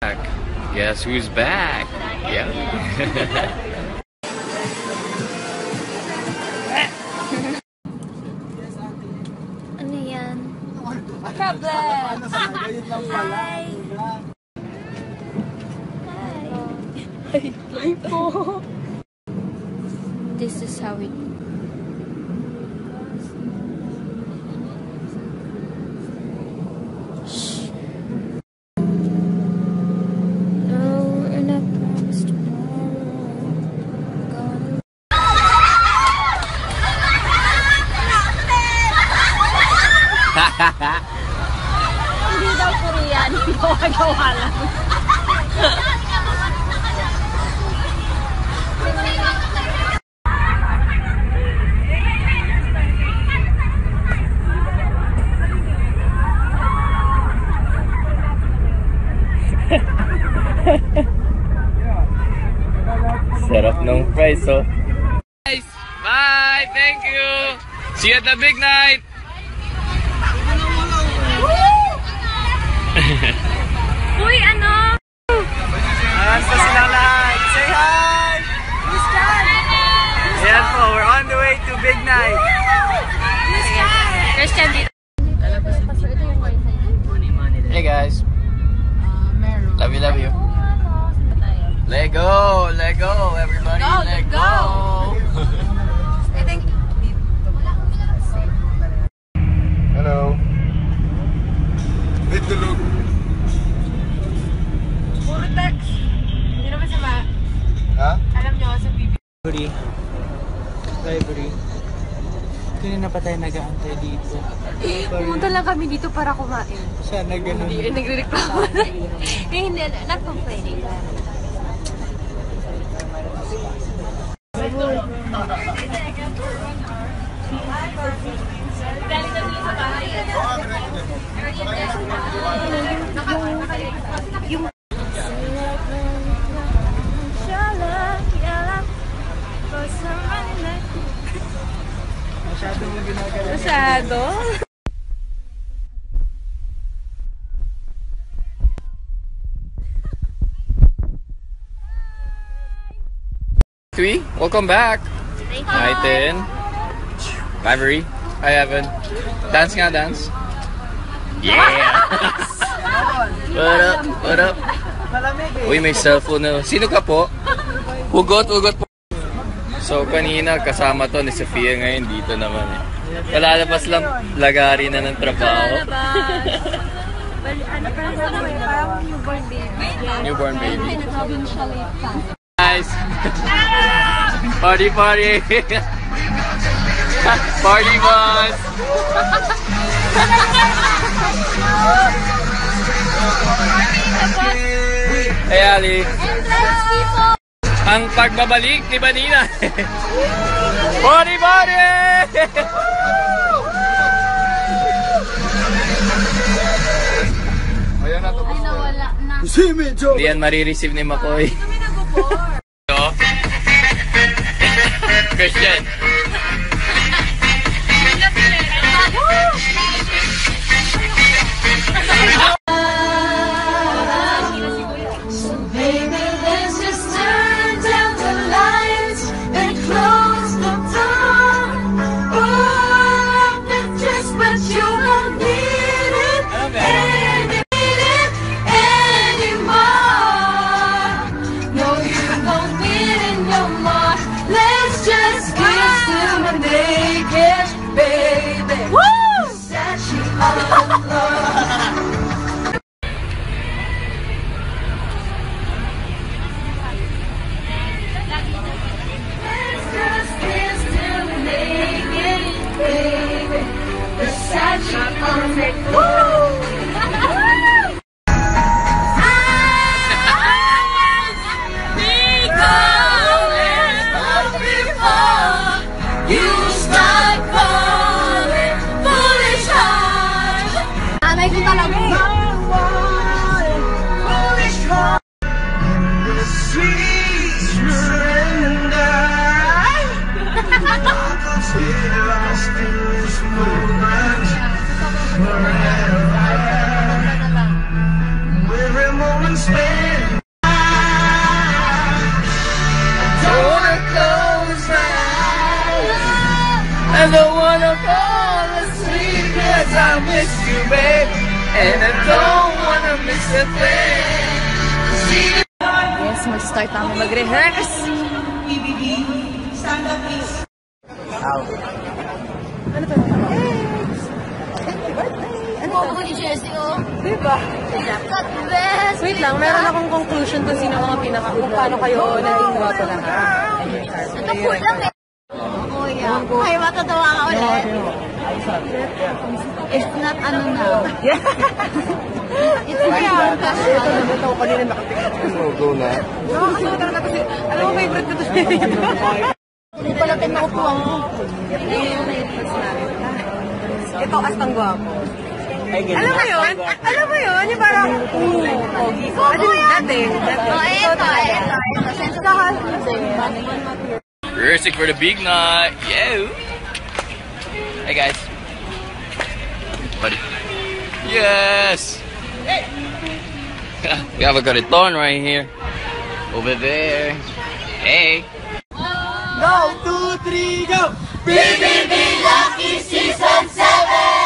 Guess who's back? Yeah. Ano yan? Problem! Hi! Hi po! This is how it Hindi daw Korean, gawa-gawa lang. Sarap ng fries, oh. Guys, bye! Thank you! See you at the big night! Uy, ano? Ayan po silang lahat. Say hi! Ayan po, we're on the way to Big Night. Christian dito. Hey guys. Love you. Let go, everybody. Let go. I think Hello. Wait, tulog. puro text. Hindi naman sama. Ha? Alam nyo, sa BB. Library. Kanina pa tayo nag-aantay dito. Pumunta lang kami dito para kumain. Sana ganun. Hindi, nagre-reklamo na. Hindi, not complaining. Galing na sa bahay. Yung masyado. Welcome back. Hi, Tin. Ivory. Hi, Evan. Dance nga, dance. Yeah! What up? Uy, may cellphone na. Sino ka po? Hugot po. So, kanina kasama to ni Sofia, ngayon dito naman eh. Kalalabas lang, lagari na ng trabaho. Ano parang newborn baby. Newborn baby. Nagawin siya late pa. Guys! Party! Party boss! Hey Ali! Ang pagbabalik ni Vanina! Party! Ayan na to. Ay, nawala na. Hindi yan marireceive ni Makoy. Christian. miss you, babe. And I don't wanna miss a thing. Yes, mag-start namin mag-rehearse. Buo ko ni Jessie, oh. Diba? God bless. Wait lang, meron akong conclusion kung sino mga kung paano kayo naging boto lahat. Ito po lang eh. Oh, yeah. Ay, matatawa ka ulit. It's not ano na. It's not casual. Ito ko kanina nakatingin. Go na. Nakakasuot talaga kasi, alam mo, favorite ko to siya. Hindi pala tayo nakupuan ko. Ito, astang gwapo. Alam mo yun? Alam mo yun? Yung parang, pogi ko. Dati. Oh, ito. Sense of Rehearsing for the big night. Yeah. Hey guys. Buddy. Yes. We have a Cariton right here. Over there. Hey. Go, 2, 3, go! BBB Lucky Season 7!